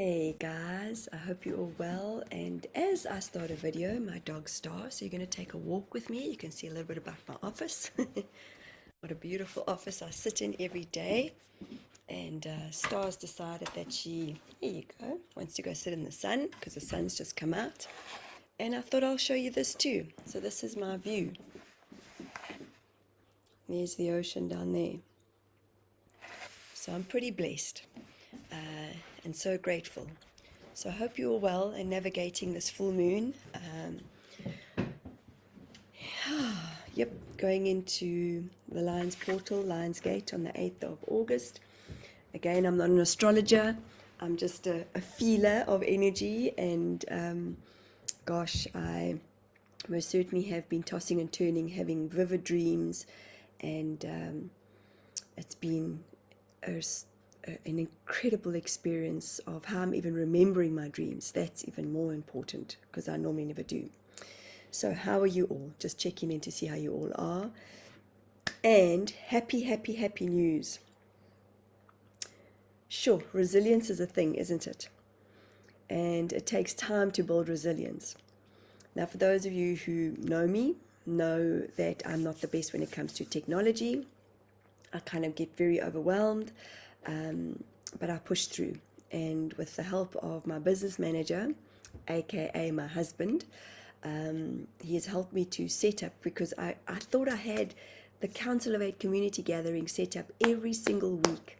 Hey guys, I hope you're all well. And as I start a video, my dog Star, so you're going to take a walk with me. You can see a little bit about my office. What a beautiful office I sit in every day. And Star's decided that here you go, wants to go sit in the sun because the sun's just come out. And I thought I'll show you this too. So this is my view. There's the ocean down there. So I'm pretty blessed and so grateful. So I hope you're well and navigating this full moon. Yep, going into the Lions Portal, Lions Gate on the 8th of August. Again, I'm not an astrologer. I'm just a feeler of energy. And gosh, I most certainly have been tossing and turning, having vivid dreams. And it's been an incredible experience of how I'm even remembering my dreams. That's even more important because I normally never do. So how are you all? Just checking in to see how you all are. And happy, happy, happy news. Sure, resilience is a thing, isn't it? And it takes time to build resilience. Now, for those of you who know me, know that I'm not the best when it comes to technology. I kind of get very overwhelmed, but I push through. And with the help of my business manager, aka my husband, he has helped me to set up, because I thought I had the Council of Eight community gathering set up every single week,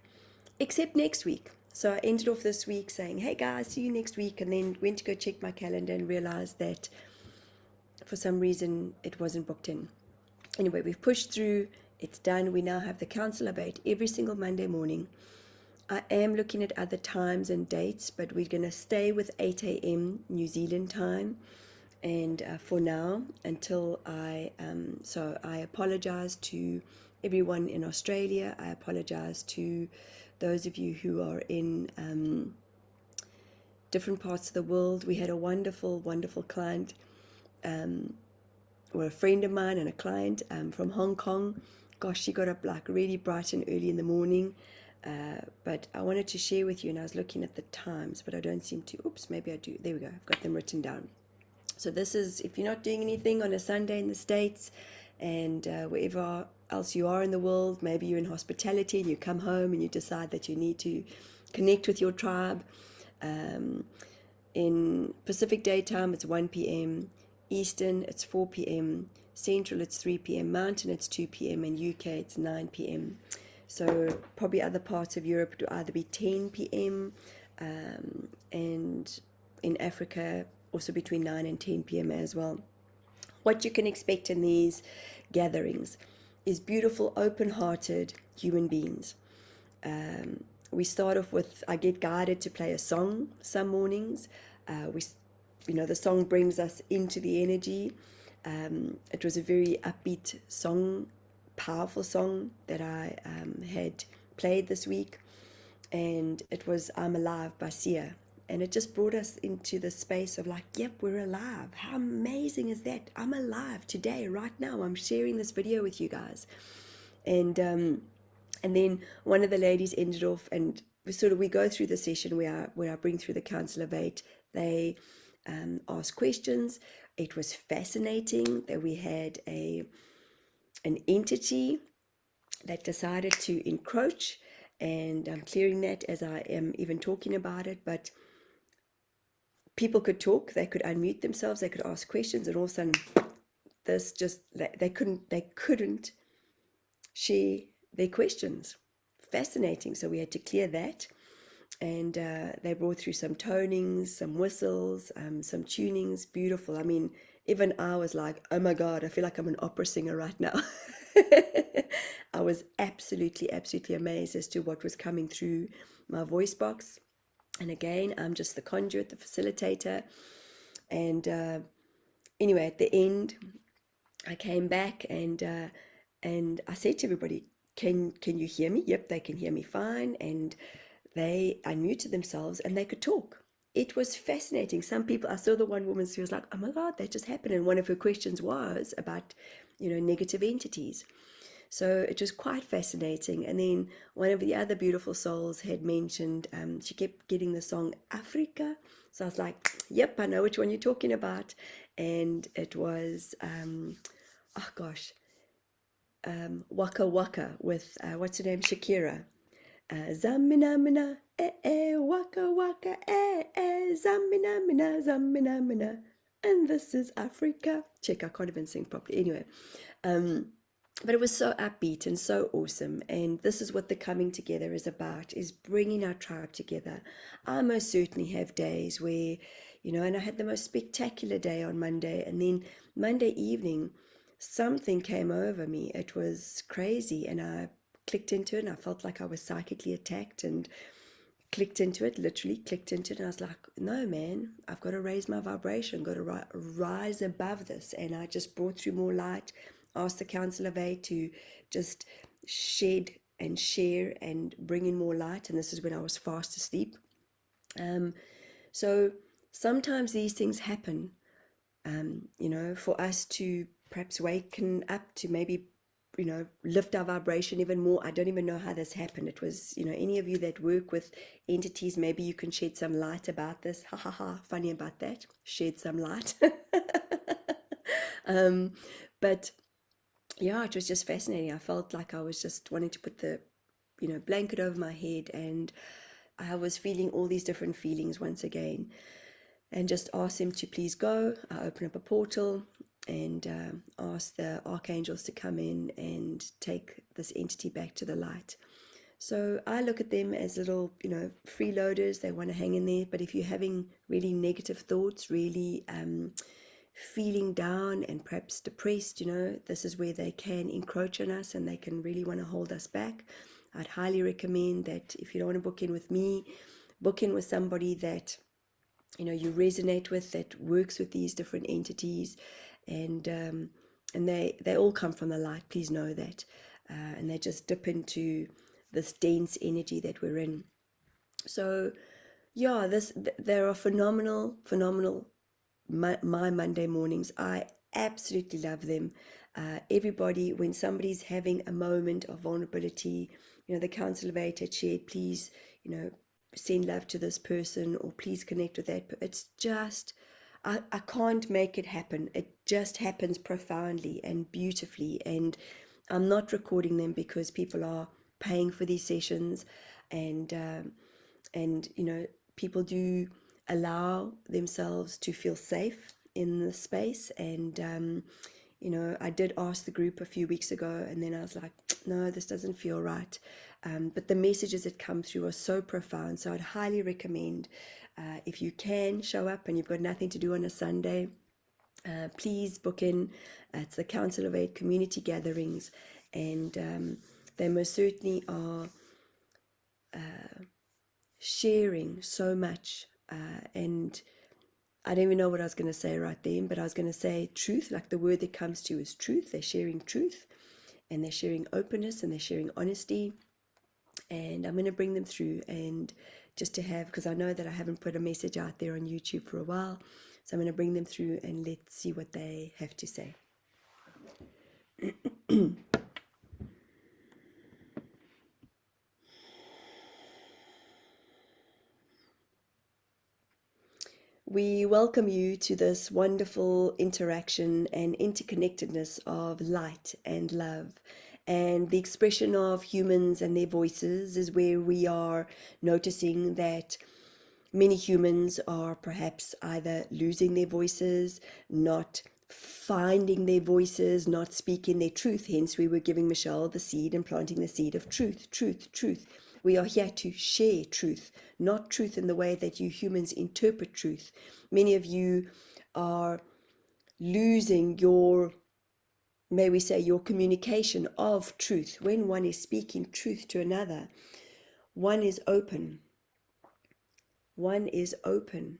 except next week. So I ended off this week saying, hey guys, see you next week, and then went to go check my calendar and realized that for some reason it wasn't booked in. Anyway, we've pushed through, it's done. We now have the Council of Eight every single Monday morning. I am looking at other times and dates, but we're going to stay with 8 a.m. New Zealand time. And for now, until so I apologize to everyone in Australia. I apologize to those of you who are in different parts of the world. We had a wonderful, wonderful client, or a friend of mine and a client from Hong Kong. Gosh, she got up like really bright and early in the morning. But I wanted to share with you, and I was looking at the times, but I don't seem to. Oops, maybe I do. There we go. I've got them written down. So this is, if you're not doing anything on a Sunday in the States, and wherever else you are in the world, maybe you're in hospitality and you come home and you decide that you need to connect with your tribe. In Pacific Daytime, it's 1 p.m. Eastern, it's 4 p.m. Central, it's 3 p.m. Mountain, it's 2 p.m. And UK, it's 9 p.m. So probably other parts of Europe would either be 10 p.m. And in Africa, also between 9 and 10 p.m. as well. What you can expect in these gatherings is beautiful, open-hearted human beings. We start off with, I get guided to play a song some mornings. The song brings us into the energy. It was a very upbeat song, powerful song that I had played this week, and it was I'm Alive by Sia. And it just brought us into the space of like, yep, we're alive. How amazing is that? I'm alive today, right now. I'm sharing this video with you guys. And then one of the ladies ended off, and we go through the session where I bring through the Council of Eight. They ask questions. It was fascinating that we had an entity that decided to encroach, and I'm clearing that as I am even talking about it, but people could talk, they could unmute themselves, they could ask questions, and all of a sudden they couldn't share their questions. Fascinating. So we had to clear that, and they brought through some tonings, some whistles, some tunings. Beautiful. I mean, even I was like, oh my God, I feel like I'm an opera singer right now. I was absolutely, absolutely amazed as to what was coming through my voice box. And again, I'm just the conduit, the facilitator. And anyway, at the end, I came back and I said to everybody, can you hear me? Yep, they can hear me fine. And they unmuted themselves and they could talk. It was fascinating. Some people, I saw the one woman, she was like, oh my God, that just happened. And one of her questions was about, negative entities. So it was quite fascinating. And then one of the other beautiful souls had mentioned, she kept getting the song Africa. So I was like, yep, I know which one you're talking about. And it was, oh gosh, Waka Waka with, what's her name, Shakira. Zamina mina, waka waka, zamina mina, zamina mina. And this is Africa. Check, I can't even sing properly. Anyway, but it was so upbeat and so awesome. And this is what the coming together is about, is bringing our tribe together. I most certainly have days where, and I had the most spectacular day on Monday. And then Monday evening, something came over me. It was crazy. And I clicked into it and I felt like I was psychically attacked and clicked into it, literally clicked into it. And I was like, no, man, I've got to raise my vibration, got to rise above this. And I just brought through more light, asked the Council of Eight to just shed and share and bring in more light. And this is when I was fast asleep. So sometimes these things happen, for us to perhaps waken up to maybe lift our vibration even more. I don't even know how this happened. It was, any of you that work with entities, maybe you can shed some light about this. Ha ha ha, funny about that. Shed some light. But yeah, it was just fascinating. I felt like I was just wanting to put the, blanket over my head, and I was feeling all these different feelings once again, and just asked him to please go. I opened up a portal and asked the archangels to come in and take this entity back to the light. So I look at them as little, freeloaders. They want to hang in there. But if you're having really negative thoughts, really feeling down and perhaps depressed, this is where they can encroach on us and they can really want to hold us back. I'd highly recommend that if you don't want to book in with me, book in with somebody that you resonate with, that works with these different entities, and they all come from the light. Please know that, and they just dip into this dense energy that we're in. So yeah, there are phenomenal my Monday mornings. I absolutely love them. Everybody, when somebody's having a moment of vulnerability, the Council of Eight had shared, please, send love to this person, or please connect with that. It's just, I can't make it happen. It just happens profoundly and beautifully. And I'm not recording them because people are paying for these sessions, and people do allow themselves to feel safe in the space. And I did ask the group a few weeks ago, and then I was like, no, this doesn't feel right. But the messages that come through are so profound. So I'd highly recommend, if you can show up and you've got nothing to do on a Sunday, please book in. It's the Council of Eight community gatherings, and they most certainly are sharing so much. And I don't even know what I was going to say right then, but I was going to say truth, like the word that comes to you is truth. They're sharing truth, and they're sharing openness, and they're sharing honesty. And I'm going to bring them through, and just to have, because I know that I haven't put a message out there on YouTube for a while. So I'm going to bring them through and let's see what they have to say. We welcome you to this wonderful interaction and interconnectedness of light and love. And the expression of humans and their voices is where we are noticing that many humans are perhaps either losing their voices, not finding their voices, not speaking their truth. Hence, we were giving Michelle the seed and planting the seed of truth, truth, truth. We are here to share truth, not truth in the way that you humans interpret truth. Many of you are losing your, may we say, your communication of truth. When one is speaking truth to another, one is open. One is open.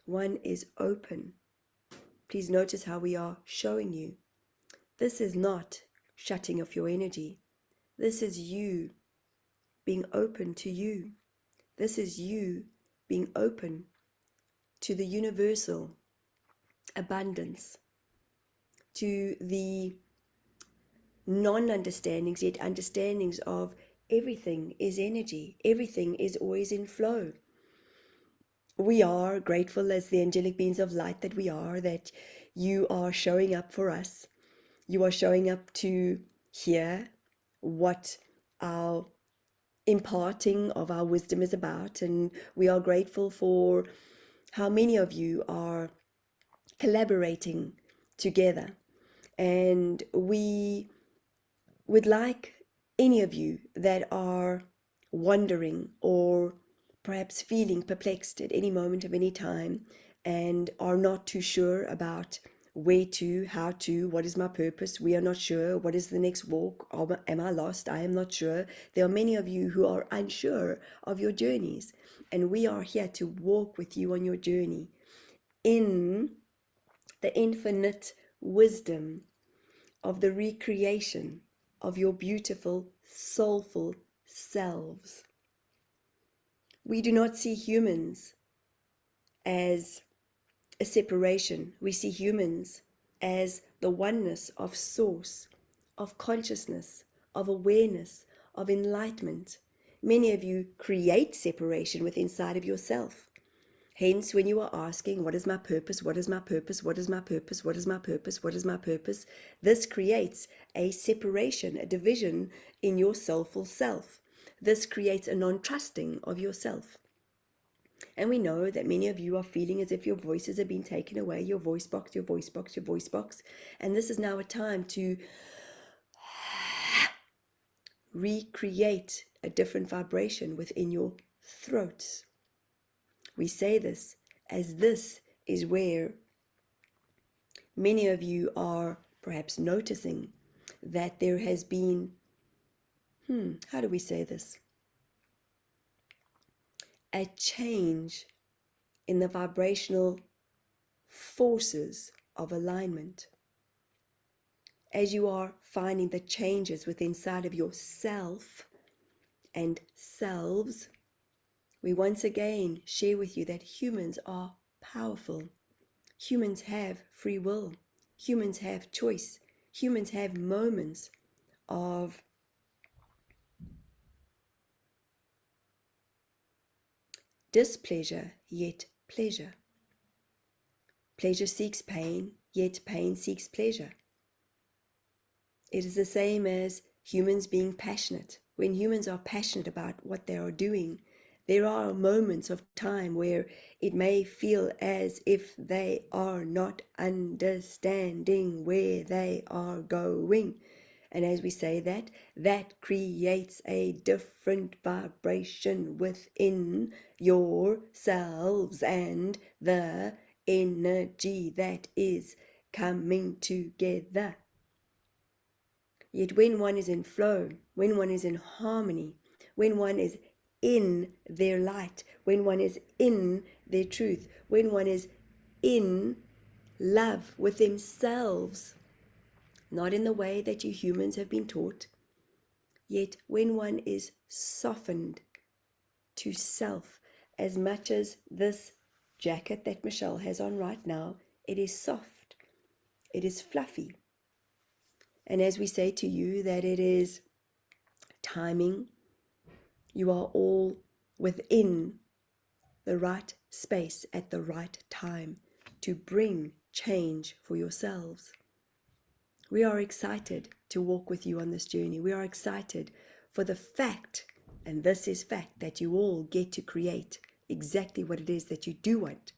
One is open. Please notice how we are showing you. This is not shutting off your energy. This is you being open to you. This is you being open to the universal abundance, to the non-understandings, yet understandings of everything is energy, everything is always in flow. We are grateful as the angelic beings of light that we are, that you are showing up for us. You are showing up to hear what our imparting of our wisdom is about, and we are grateful for how many of you are collaborating together. And we would like any of you that are wondering or perhaps feeling perplexed at any moment of any time and are not too sure about where to, how to, what is my purpose, we are not sure, what is the next walk, am I lost, I am not sure. There are many of you who are unsure of your journeys, and we are here to walk with you on your journey in the infinite wisdom of the recreation of your beautiful, soulful selves. We do not see humans as a separation. We see humans as the oneness of source, of consciousness, of awareness, of enlightenment. Many of you create separation within inside of yourself. Hence, when you are asking, what is my purpose? What is my purpose? What is my purpose? What is my purpose? What is my purpose? This creates a separation, a division in your soulful self. This creates a non-trusting of yourself. And we know that many of you are feeling as if your voices have been taken away, your voice box, your voice box, your voice box. And this is now a time to recreate a different vibration within your throats. We say this as this is where many of you are perhaps noticing that there has been, how do we say this? A change in the vibrational forces of alignment. As you are finding the changes within inside of yourself and selves, we once again share with you that humans are powerful. Humans have free will. Humans have choice. Humans have moments of displeasure, yet pleasure. Pleasure seeks pain, yet pain seeks pleasure. It is the same as humans being passionate. When humans are passionate about what they are doing, there are moments of time where it may feel as if they are not understanding where they are going. And as we say that, that creates a different vibration within yourselves and the energy that is coming together. Yet when one is in flow, when one is in harmony, when one is in their light, when one is in their truth, when one is in love with themselves, not in the way that you humans have been taught, yet when one is softened to self, as much as this jacket that Michelle has on right now, it is soft, it is fluffy. And as we say to you that it is timing, you are all within the right space at the right time to bring change for yourselves. We are excited to walk with you on this journey. We are excited for the fact, and this is fact, that you all get to create exactly what it is that you do want.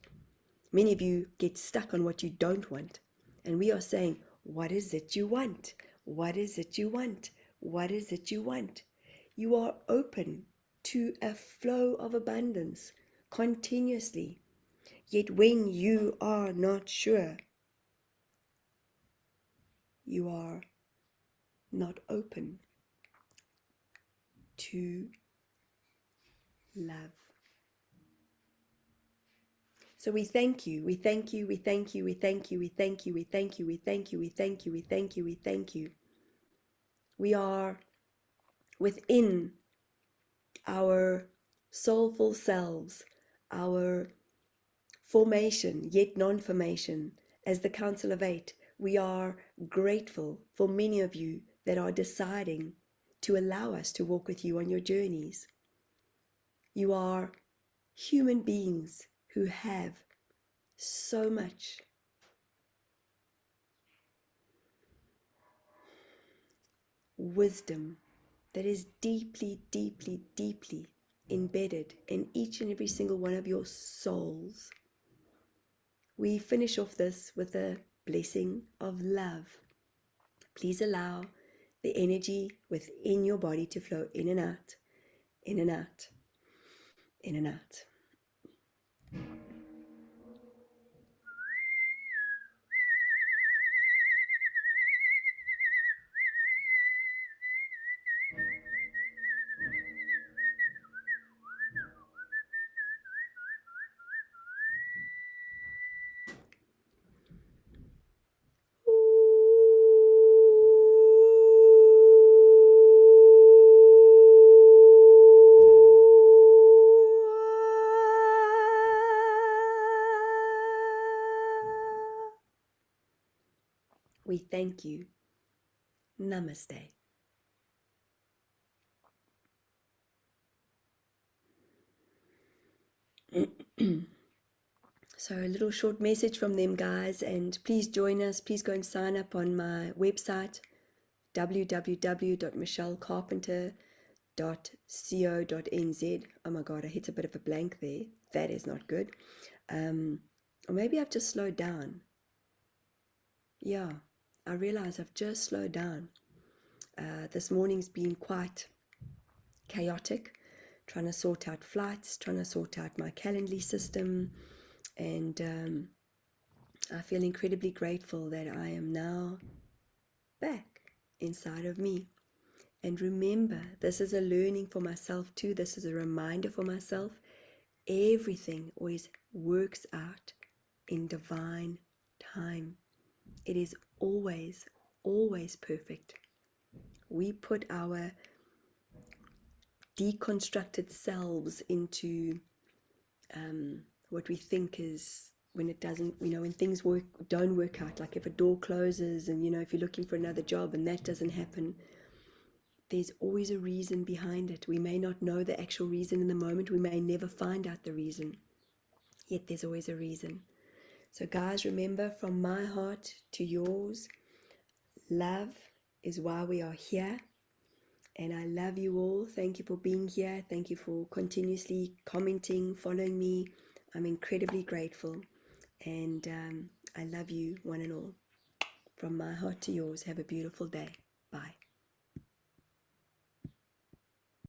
Many of you get stuck on what you don't want. And we are saying, what is it you want? What is it you want? What is it you want? You are open to a flow of abundance continuously. Yet when you are not sure, you are not open to love. So we thank you, we thank you, we thank you, we thank you, we thank you, we thank you, we thank you, we thank you, we thank you, we thank you. We are within our soulful selves, our formation, yet non-formation. As the Council of Eight, we are grateful for many of you that are deciding to allow us to walk with you on your journeys. You are human beings who have so much wisdom that is deeply, deeply, deeply embedded in each and every single one of your souls. We finish off this with a blessing of love. Please allow the energy within your body to flow in and out, in and out, in and out. We thank you. Namaste. So a little short message from them, guys, and please join us. Please go and sign up on my website, www.michellecarpenter.co.nz. Oh my God, I hit a bit of a blank there. That is not good. Or maybe I've just slowed down. Yeah, I realize I've just slowed down. This morning's been quite chaotic, trying to sort out flights, trying to sort out my Calendly system, and I feel incredibly grateful that I am now back inside of me. And remember, this is a learning for myself too. This is a reminder for myself. Everything always works out in divine time. It is always, always perfect. We put our deconstructed selves into what we think is, when it doesn't, when things don't work out, like if a door closes and, if you're looking for another job and that doesn't happen, there's always a reason behind it. We may not know the actual reason in the moment. We may never find out the reason. Yet there's always a reason. So guys, remember, from my heart to yours, love is why we are here. And I love you all. Thank you for being here. Thank you for continuously commenting, following me. I'm incredibly grateful. And I love you, one and all. From my heart to yours, have a beautiful day. Bye.